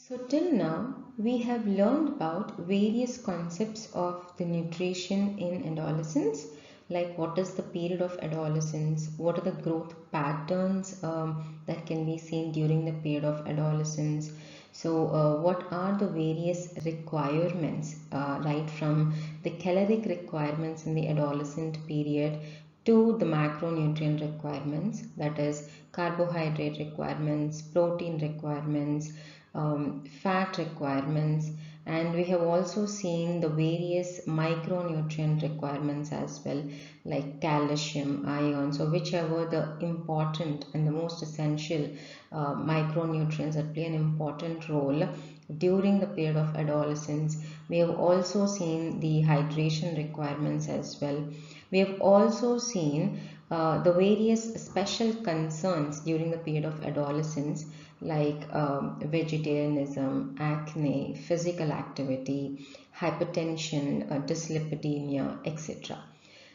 So, till now, we have learned about various concepts of the nutrition in adolescence, like what is the period of adolescence, what are the growth patterns that can be seen during the period of adolescence. So, what are the various requirements, right from the caloric requirements in the adolescent period to the macronutrient requirements, that is, carbohydrate requirements, protein requirements, fat requirements, and we have also seen the various micronutrient requirements as well, like calcium, iron. So whichever the important and the most essential micronutrients that play an important role during the period of adolescence. We have also seen the hydration requirements as well. We have also seen the various special concerns during the period of adolescence, like vegetarianism, acne, physical activity, hypertension, dyslipidemia, etc.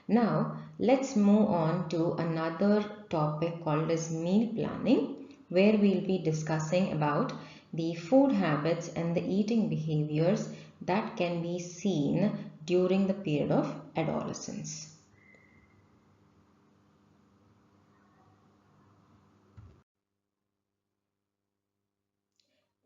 Now, let's move on to another topic called as meal planning, where we'll be discussing about the food habits and the eating behaviors that can be seen during the period of adolescence.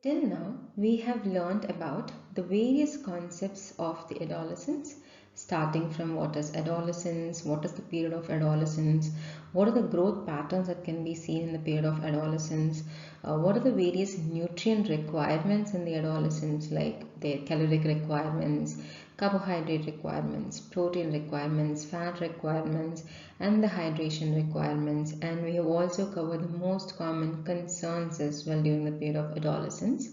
Till now, we have learned about the various concepts of the adolescence, starting from what is adolescence, what is the period of adolescence, what are the growth patterns that can be seen in the period of adolescence, what are the various nutrient requirements in the adolescence, like their caloric requirements, carbohydrate requirements, protein requirements, fat requirements, and the hydration requirements. And we have also covered the most common concerns as well during the period of adolescence.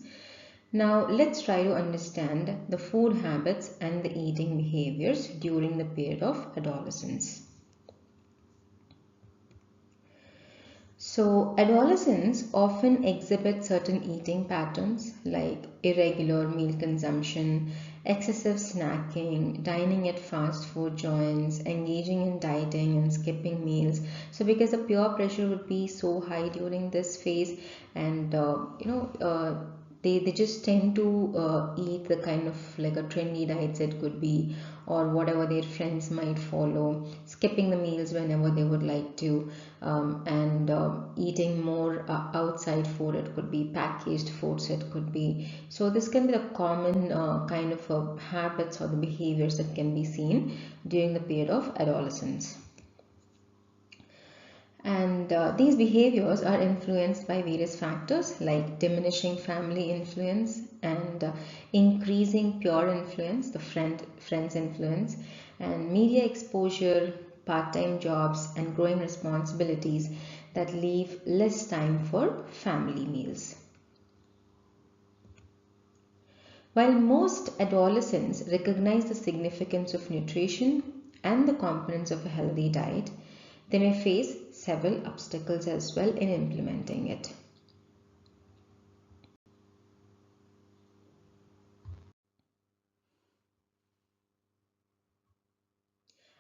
Now let's try to understand the food habits and the eating behaviors during the period of adolescence. So, adolescents often exhibit certain eating patterns like irregular meal consumption, excessive snacking, dining at fast food joints, engaging in dieting and skipping meals. So, because the peer pressure would be so high during this phase, and they just tend to eat the kind of like a trendy diets it could be, or whatever their friends might follow, skipping the meals whenever they would like to, and eating more outside food. It could be packaged foods, it could be. So this can be the common kind of habits or the behaviors that can be seen during the period of adolescence. And these behaviors are influenced by various factors like diminishing family influence and increasing peer influence, the friends influence, and media exposure, part-time jobs, and growing responsibilities that leave less time for family meals. While most adolescents recognize the significance of nutrition and the components of a healthy diet, they may face several obstacles as well in implementing it.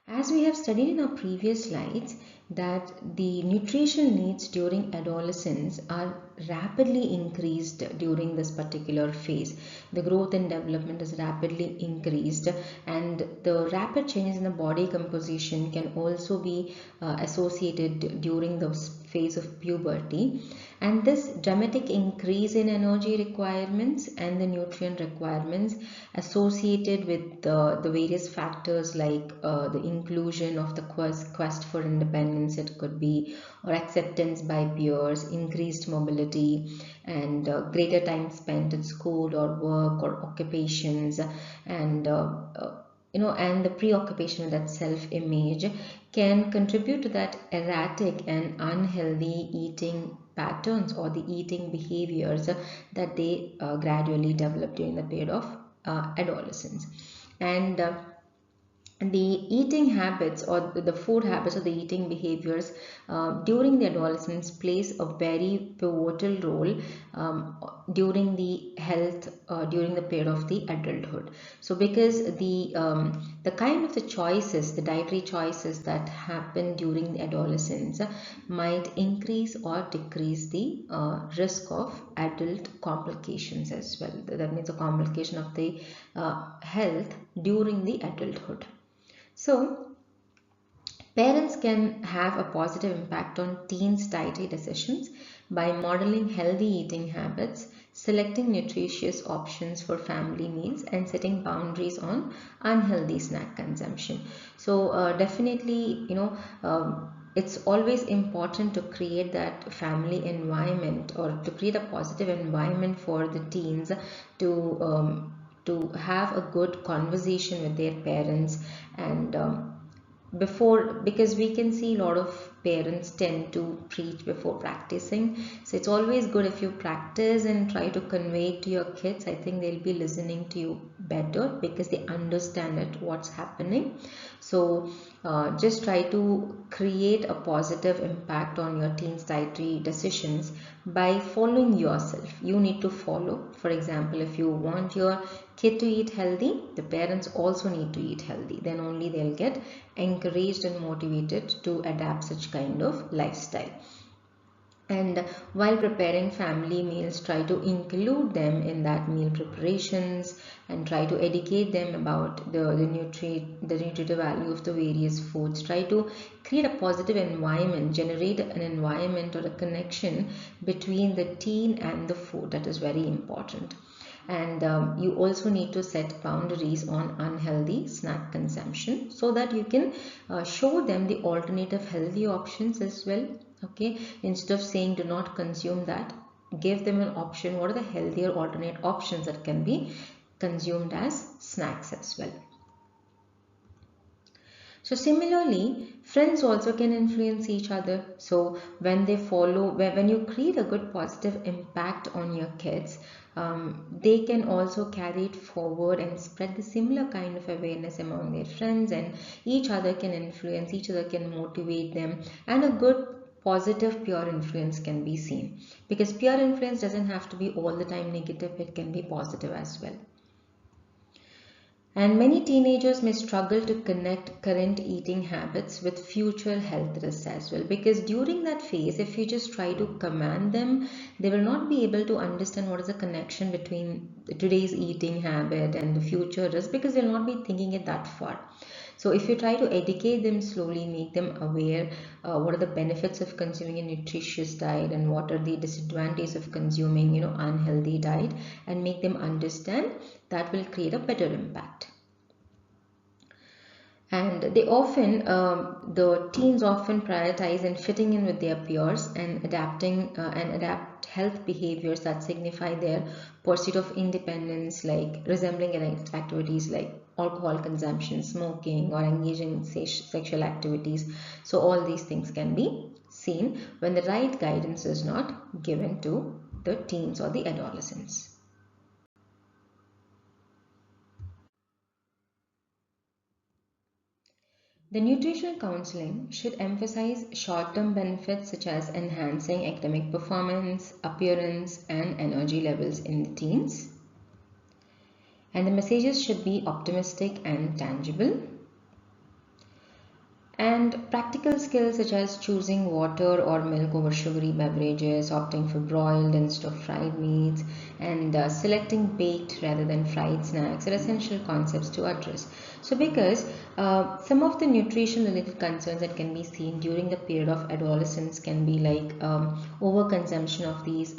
As we have studied in our previous slides, that the nutrition needs during adolescence are rapidly increased during this particular phase. The growth and development is rapidly increased, and the rapid changes in the body composition can also be associated during the phase of puberty. And this dramatic increase in energy requirements and the nutrient requirements associated with the various factors like the inclusion of the quest for independence, it could be, or acceptance by peers, increased mobility, and greater time spent at school or work or occupations, and and the preoccupation with that self-image can contribute to that erratic and unhealthy eating patterns or the eating behaviors that they gradually develop during the period of adolescence. And the eating habits or the food habits or the eating behaviors during the adolescence plays a very pivotal role during the health during the period of the adulthood. So because the the kind of the choices, the dietary choices that happen during the adolescence might increase or decrease the risk of adult complications as well. That means a complication of the health during the adulthood. So parents can have a positive impact on teens' dietary decisions by modeling healthy eating habits, selecting nutritious options for family meals, and setting boundaries on unhealthy snack consumption. So, definitely, it's always important to create that family environment, or to create a positive environment for the teens to have a good conversation with their parents, and because we can see a lot of parents tend to preach before practicing. So it's always good if you practice and try to convey it to your kids. I think they'll be listening to you better because they understand it, what's happening. So just try to create a positive impact on your teens dietary decisions by following yourself. You need to follow. For example, if you want your kid to eat healthy, the parents also need to eat healthy. Then only they'll get encouraged and motivated to adapt such kind of lifestyle. And while preparing family meals, try to include them in that meal preparations, and try to educate them about the nutritive value of the various foods. Try to create a positive environment, generate an environment or a connection between the teen and the food. That is very important. And you also need to set boundaries on unhealthy snack consumption so that you can show them the alternative healthy options as well. Okay, instead of saying do not consume that, give them an option. What are the healthier alternate options that can be consumed as snacks as well? So similarly, friends also can influence each other. So when they follow, when you create a good positive impact on your kids, they can also carry it forward and spread the similar kind of awareness among their friends, and each other can influence, each other can motivate them, and a good positive peer influence can be seen, because peer influence doesn't have to be all the time negative, it can be positive as well. And many teenagers may struggle to connect current eating habits with future health risks as well, because during that phase, if you just try to command them, they will not be able to understand what is the connection between today's eating habit and the future risk, because they'll not be thinking it that far. So if you try to educate them slowly, make them aware what are the benefits of consuming a nutritious diet and what are the disadvantages of consuming unhealthy diet, and make them understand, that will create a better impact. And the teens often prioritize and fitting in with their peers, and adapt health behaviors that signify their pursuit of independence, like resembling activities like alcohol consumption, smoking, or engaging in sexual activities. So all these things can be seen when the right guidance is not given to the teens or the adolescents. The nutritional counseling should emphasize short-term benefits such as enhancing academic performance, appearance, and energy levels in the teens. And the messages should be optimistic and tangible. And practical skills such as choosing water or milk over sugary beverages, opting for broiled instead of fried meats, and selecting baked rather than fried snacks are essential concepts to address. So because some of the nutrition related concerns that can be seen during the period of adolescence can be like overconsumption of these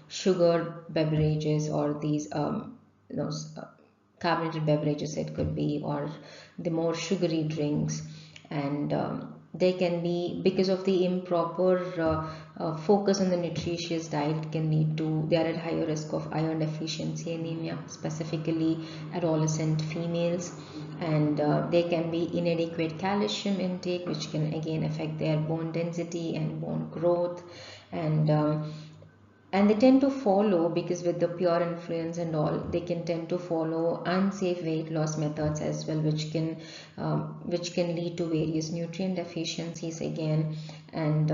sugar beverages, or these carbonated beverages it could be, or the more sugary drinks. And they can be, because of the improper focus on the nutritious diet, can lead to, they are at higher risk of iron deficiency anemia, specifically adolescent females. And they can be inadequate calcium intake, which can again affect their bone density and bone growth. And and they tend to follow, because with the peer influence and all, they can tend to follow unsafe weight loss methods as well, which can lead to various nutrient deficiencies again. And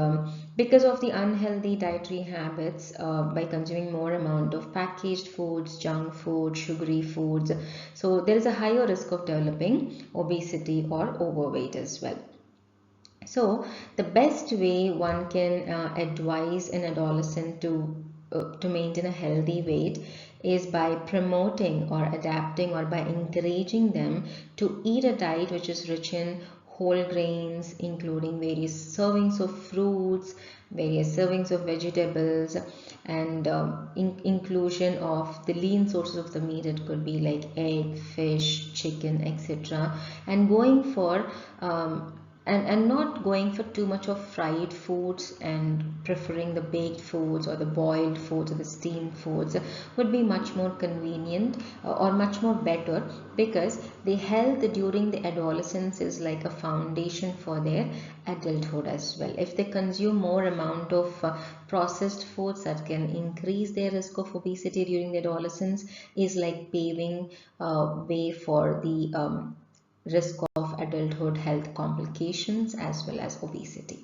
because of the unhealthy dietary habits, by consuming more amount of packaged foods, junk food, sugary foods, so there is a higher risk of developing obesity or overweight as well. So the best way one can advise an adolescent to maintain a healthy weight is by promoting or adapting or by encouraging them to eat a diet which is rich in whole grains, including various servings of fruits, various servings of vegetables, and inclusion of the lean sources of the meat. It could be like egg, fish, chicken, etc. And going for and not going for too much of fried foods, and preferring the baked foods or the boiled foods or the steamed foods would be much more convenient, or much more better, because the health during the adolescence is like a foundation for their adulthood as well. If they consume more amount of processed foods, that can increase their risk of obesity during the adolescence, is like paving way for the risk of adulthood health complications as well as obesity.